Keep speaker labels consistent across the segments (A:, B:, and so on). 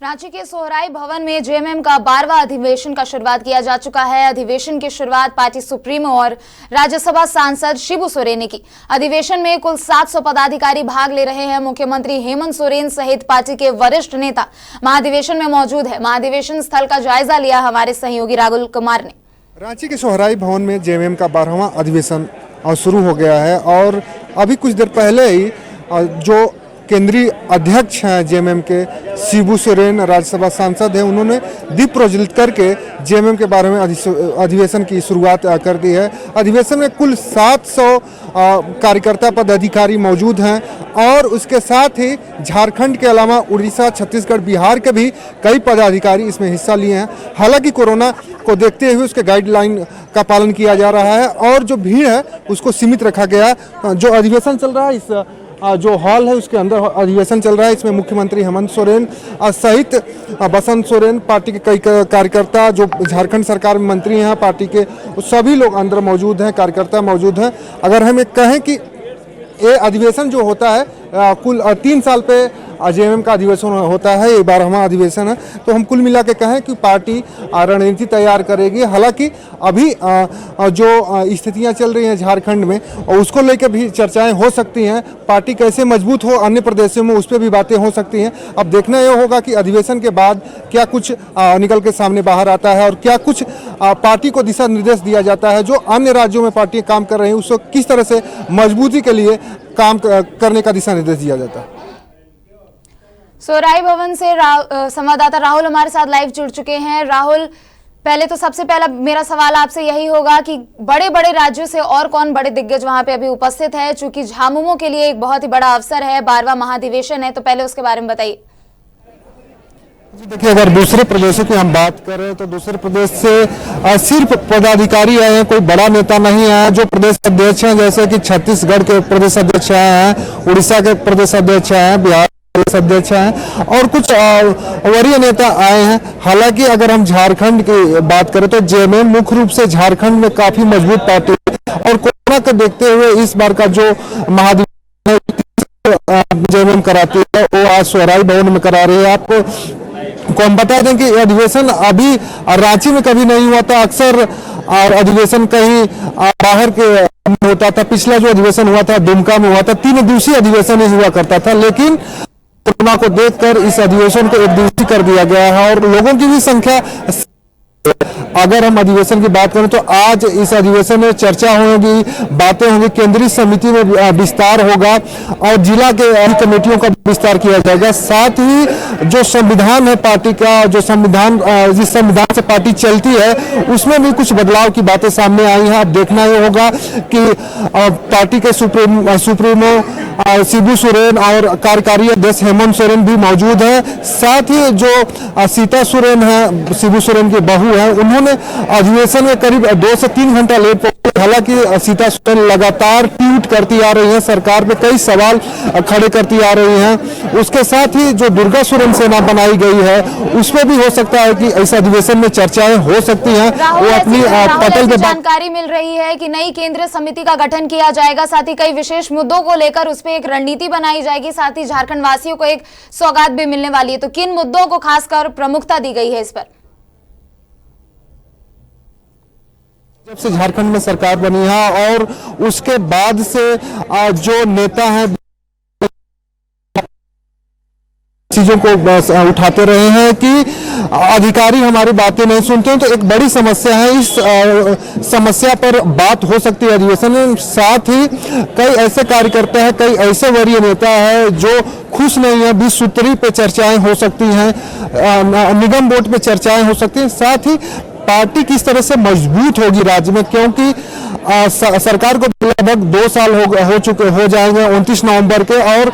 A: रांची के सोहराई भवन में जेएमएम का 12वां अधिवेशन का शुरुआत किया जा चुका है। अधिवेशन की शुरुआत पार्टी सुप्रीमो और राज्यसभा सांसद शिबू सोरेन ने की। अधिवेशन में कुल 700 पदाधिकारी भाग ले रहे हैं। मुख्यमंत्री हेमंत सोरेन सहित पार्टी के वरिष्ठ नेता महाधिवेशन में मौजूद है। महाधिवेशन स्थल का जायजा लिया हमारे सहयोगी राहुल कुमार ने।
B: रांची के सोहराई भवन में जेएमएम का 12वां अधिवेशन शुरू हो गया है और अभी कुछ देर पहले ही जो केंद्रीय अध्यक्ष हैं जेएमएम के शिबू सोरेन, राज्यसभा सांसद हैं, उन्होंने दीप प्रज्वलित करके जेएमएम के 12वें अधिवेशन की शुरुआत कर दी है। अधिवेशन में कुल 700 कार्यकर्ता पदाधिकारी मौजूद हैं और उसके साथ ही झारखंड के अलावा उड़ीसा, छत्तीसगढ़, बिहार के भी कई पदाधिकारी इसमें हिस्सा लिए हैं। हालांकि कोरोना को देखते हुए उसके गाइडलाइन का पालन किया जा रहा है और जो भीड़ है उसको सीमित रखा गया। जो अधिवेशन चल रहा है, इस जो हॉल है उसके अंदर अधिवेशन चल रहा है। इसमें मुख्यमंत्री हेमंत सोरेन सहित बसंत सोरेन, पार्टी के कई कार्यकर्ता जो झारखंड सरकार में मंत्री हैं पार्टी के, सभी लोग अंदर मौजूद हैं, कार्यकर्ता मौजूद हैं। अगर हम एक कहें कि ये अधिवेशन जो होता है कुल 3 साल पे जेएमएम का अधिवेशन होता है, ये 12वां अधिवेशन है, तो हम कुल मिला के कहें कि पार्टी रणनीति तैयार करेगी। हालांकि अभी जो स्थितियां चल रही हैं झारखंड में और उसको लेकर भी चर्चाएं हो सकती हैं। पार्टी कैसे मजबूत हो अन्य प्रदेशों में, उस पर भी बातें हो सकती हैं। अब देखना यह होगा कि अधिवेशन के बाद क्या कुछ निकल के सामने बाहर आता है और क्या कुछ पार्टी को दिशा निर्देश दिया जाता है। जो अन्य राज्यों में पार्टियां काम कर रही हैं उसको किस तरह से मजबूती के लिए काम करने का दिशा निर्देश दिया जाता है।
A: सोहराई भवन से संवाददाता राहुल हमारे साथ लाइव जुड़ चुके हैं। राहुल, पहले तो सबसे पहला मेरा सवाल आपसे यही होगा कि बड़े बड़े राज्यों से और कौन बड़े दिग्गज वहां पे अभी उपस्थित है, चूंकि झामुमो के लिए एक बहुत ही बड़ा अवसर है, 12वां महाधिवेशन है, तो पहले उसके बारे में बताइए।
B: देखिए, अगर दूसरे प्रदेशों की हम बात करें तो दूसरे प्रदेश से सिर्फ पदाधिकारी आए हैं, कोई बड़ा नेता नहीं आया। जो प्रदेश अध्यक्ष हैं, जैसे कि छत्तीसगढ़ के प्रदेश अध्यक्ष आए हैं, उड़ीसा के प्रदेश अध्यक्ष आए हैं, बिहार अध्यक्ष हैं और कुछ वरीय नेता आए हैं। हालांकि अगर हम झारखंड की बात करें तो जेएमएम मुख्य रूप से झारखंड में काफी मजबूत पार्टी है और कोरोना को देखते हुए इस बार का जो महाधिवेशन जेएमएम कराती है वो आज सोहराई भवन में करा रही है। आपको हम बता दें कि अधिवेशन अभी रांची में कभी नहीं हुआ था। अक्सर अधिवेशन कहीं बाहर के होता था। पिछला जो अधिवेशन हुआ था दुमका में हुआ था, 3 दिवसीय अधिवेशन ही हुआ करता था, लेकिन कोरोना को देखकर इस अधिवेशन को 1 दिवसीय कर दिया गया है और लोगों की भी संख्या। अगर हम अधिवेशन की बात करें तो आज इस अधिवेशन में चर्चा होगी, बातें होंगी, केंद्रीय समिति में विस्तार होगा और जिला के कमेटियों का विस्तार किया जाएगा। साथ ही जो संविधान है पार्टी का, जो संविधान जिस संविधान से पार्टी चलती है उसमें भी कुछ बदलाव की बातें सामने आई हैं। अब देखना ये होगा कि पार्टी के सुप्रीमो शिबू सोरेन और कार्यकारी अध्यक्ष हेमंत सोरेन भी मौजूद है। साथ ही जो सीता सोरेन है, शिबू सोरेन की बहू है, उन्होंने अधिवेशन में करीब 2 से 3 घंटा लेट पहुंचे। हालांकि सीता सोरेन लगातार ट्वीट करती आ रही है, सरकार पे कई सवाल खड़े करती आ रही हैं। उसके साथ ही जो दुर्गा सोरेन सेना बनाई गई है उसमें भी हो सकता है कि इस अधिवेशन में चर्चाएं हो सकती हैं। वो अपनी पटल पे
A: जानकारी मिल रही है कि नई केंद्रीय समिति का गठन किया जाएगा, साथ ही कई विशेष मुद्दों को लेकर उस पर एक रणनीति बनाई जाएगी, साथ ही झारखंड वासियों को एक सौगात भी मिलने वाली है। तो किन मुद्दों को खासकर प्रमुखता दी गई है इस पर?
B: जब से झारखंड में सरकार बनी है और उसके बाद से जो नेता हैं चीजों को उठाते रहे हैं कि अधिकारी हमारी बातें नहीं सुनते हैं, तो एक बड़ी समस्या है। इस समस्या पर बात हो सकती है अधिवेशन में। साथ ही कई ऐसे कार्यकर्ता हैं, कई ऐसे वरीय नेता हैं जो खुश नहीं है। 20 सूत्री पे चर्चाएं हो सकती हैं, निगम बोर्ड पे चर्चाएं हो सकती हैं। साथ ही पार्टी किस तरह से मजबूत होगी राज्य में, क्योंकि सरकार को लगभग 2 साल हो जाएंगे 29 नवंबर के और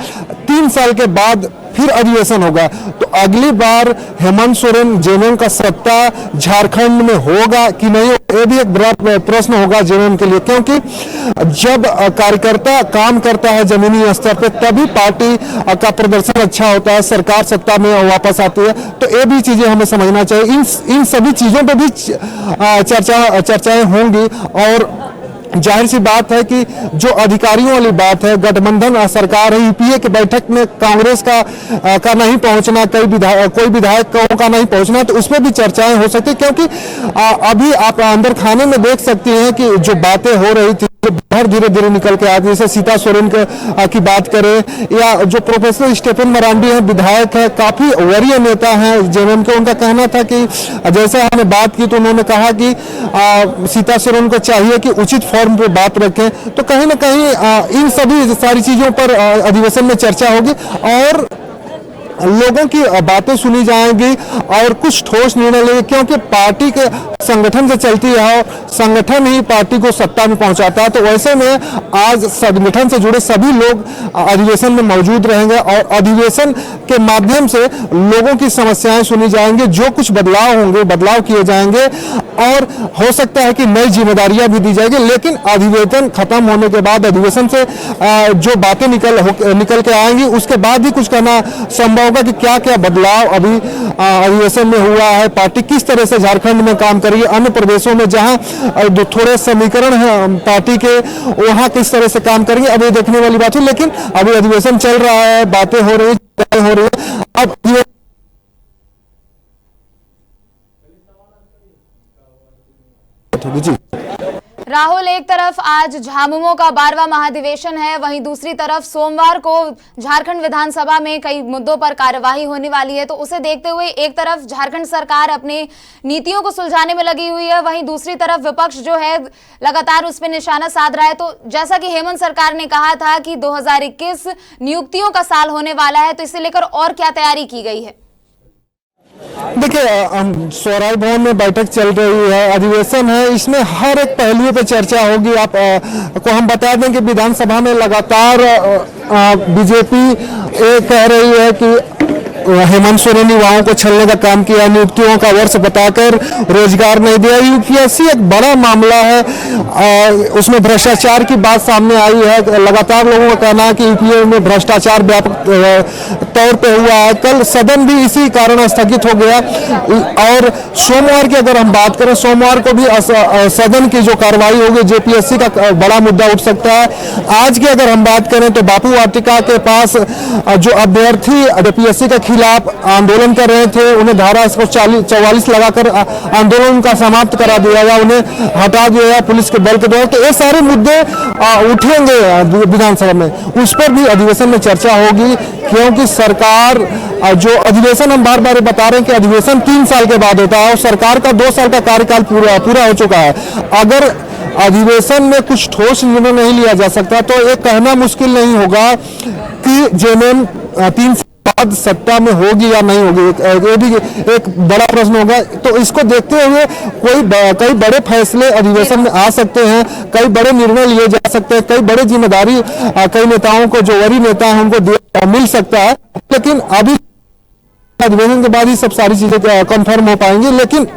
B: 3 साल के बाद फिर अधिवेशन होगा। तो अगली बार हेमंत सोरेन जेएमएम का सत्ता झारखंड में होगा कि नहीं, ये भी एक बड़ा प्रश्न होगा जेएमएम के लिए, क्योंकि जब कार्यकर्ता काम करता है जमीनी स्तर पे तभी पार्टी का प्रदर्शन अच्छा होता है, सरकार सत्ता में वापस आती है। तो ये भी चीजें हमें समझना चाहिए। इन सभी चीजों पर भी चर्चाएं होंगी और जाहिर सी बात है कि जो अधिकारियों वाली बात है, गठबंधन सरकार है, यूपीए की बैठक में कांग्रेस का नहीं पहुंचना, कोई विधायक का नहीं पहुंचना, तो उसमें भी चर्चाएं हो सकती है, क्योंकि अभी आप अंदर खाने में देख सकती हैं कि जो बातें हो रही थी बाहर धीरे धीरे निकल के आती है। जैसे सीता सोरेन की बात करें या जो प्रोफेसर स्टेफन मरांडी हैं, विधायक है, काफी वरीय नेता हैं जेएमएम के, उनका कहना था कि जैसे हमने बात की तो उन्होंने कहा कि सीता सोरेन को चाहिए कि उचित फॉर्म पे बात रखें। तो कहीं ना कहीं इन सभी सारी चीजों पर अधिवेशन में चर्चा होगी और लोगों की बातें सुनी जाएंगी और कुछ ठोस निर्णय लेंगे, क्योंकि पार्टी के संगठन से चलती है, संगठन ही पार्टी को सत्ता में पहुंचाता है। तो वैसे में आज संगठन से जुड़े सभी लोग अधिवेशन में मौजूद रहेंगे और अधिवेशन के माध्यम से लोगों की समस्याएं सुनी जाएंगी, जो कुछ बदलाव होंगे बदलाव किए जाएंगे और हो सकता है कि नई जिम्मेदारियां भी दी जाएगी। लेकिन अधिवेशन खत्म होने के बाद अधिवेशन से जो बातें निकल के आएंगी उसके बाद ही कुछ कहना संभव होगा कि क्या क्या बदलाव अभी अधिवेशन में हुआ है, पार्टी किस तरह से झारखंड में काम करेगी, अन्य प्रदेशों में जहां थोड़े समीकरण है पार्टी के वहां किस तरह से काम करेंगे, अभी देखने वाली बात है। लेकिन अभी अधिवेशन चल रहा है, बातें हो रही है। अब जी
A: राहुल, एक तरफ आज झामुमो का 12वां महाधिवेशन है, वहीं दूसरी तरफ सोमवार को झारखंड विधानसभा में कई मुद्दों पर कार्यवाही होने वाली है। तो उसे देखते हुए एक तरफ झारखंड सरकार अपने नीतियों को सुलझाने में लगी हुई है, वहीं दूसरी तरफ विपक्ष जो है लगातार उस पर निशाना साध रहा है। तो जैसा कि हेमंत सरकार ने कहा था कि 2021 नियुक्तियों का साल होने वाला है, तो इसे लेकर और क्या तैयारी की गई है?
B: देखिए, स्वराज भवन में बैठक चल रही है, अधिवेशन है, इसमें हर एक पहलू पे चर्चा होगी। आप को हम बता दें कि विधानसभा में लगातार बीजेपी कह रही है कि हेमंत सोरेन युवाओं को छलने का काम किया, नियुक्तियों का वर्ष बताकर रोजगार नहीं दिया। यूपीएससी एक बड़ा मामला है, उसमें भ्रष्टाचार की बात सामने आई है। लगातार लोगों का कहना है कि यूपीए में भ्रष्टाचार व्यापक तौर पे हुआ है। कल सदन भी इसी कारण स्थगित हो गया और सोमवार की अगर हम बात करें, सोमवार को भी सदन की जो कार्रवाई होगी जेपीएससी का बड़ा मुद्दा उठ सकता है। आज की अगर हम बात करें तो बापू वाटिका के पास जो अभ्यर्थी जेपीएससी के खिलाफ आंदोलन कर रहे थे, उन्हें धारा 144 लगाकर आंदोलन का समाप्त करा दिया गया, उन्हें हटा दिया गया पुलिस के बल के द्वारा। तो ये सारे मुद्दे उठेंगे विधानसभा में, उस पर भी अधिवेशन में चर्चा होगी, क्योंकि सरकार जो अधिवेशन हम बार बार बता रहे हैं कि अधिवेशन 3 साल के बाद होता है और सरकार का 2 साल का कार्यकाल पूरा हो चुका है। अगर अधिवेशन में कुछ ठोस निर्णय नहीं लिया जा सकता तो ये कहना मुश्किल नहीं होगा कि जेएमएम 3 बाद सत्ता में होगी या नहीं होगी, ये भी एक बड़ा प्रश्न होगा। तो इसको देखते हुए कई बड़े फैसले अधिवेशन में आ सकते हैं, कई बड़े निर्णय लिए जा सकते हैं, कई बड़े जिम्मेदारी कई नेताओं को, जो वरीय नेता हैं उनको मिल सकता है। लेकिन अभी अधिवेशन के बाद ही सब सारी चीजें कंफर्म हो पाएंगी। लेकिन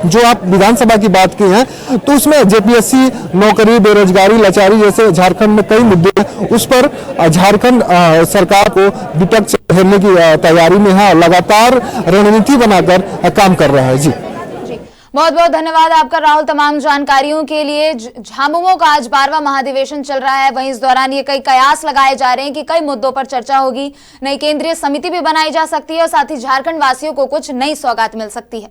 B: जो आप विधानसभा की बात की है तो उसमें जेपीएससी, नौकरी, बेरोजगारी, लाचारी जैसे झारखंड में कई मुद्दे हैं, उस पर झारखंड सरकार को विपक्ष घेरने की तैयारी में है, लगातार रणनीति बनाकर काम कर रहा है। जी
A: बहुत बहुत धन्यवाद आपका राहुल, तमाम जानकारियों के लिए। झामुमो का आज 12वां महाधिवेशन चल रहा है, वहीं इस दौरान ये कई कयास लगाए जा रहे हैं कि कई मुद्दों पर चर्चा होगी, नई केंद्रीय समिति भी बनाई जा सकती है और साथ ही झारखंड वासियों को कुछ नई सौगात मिल सकती है।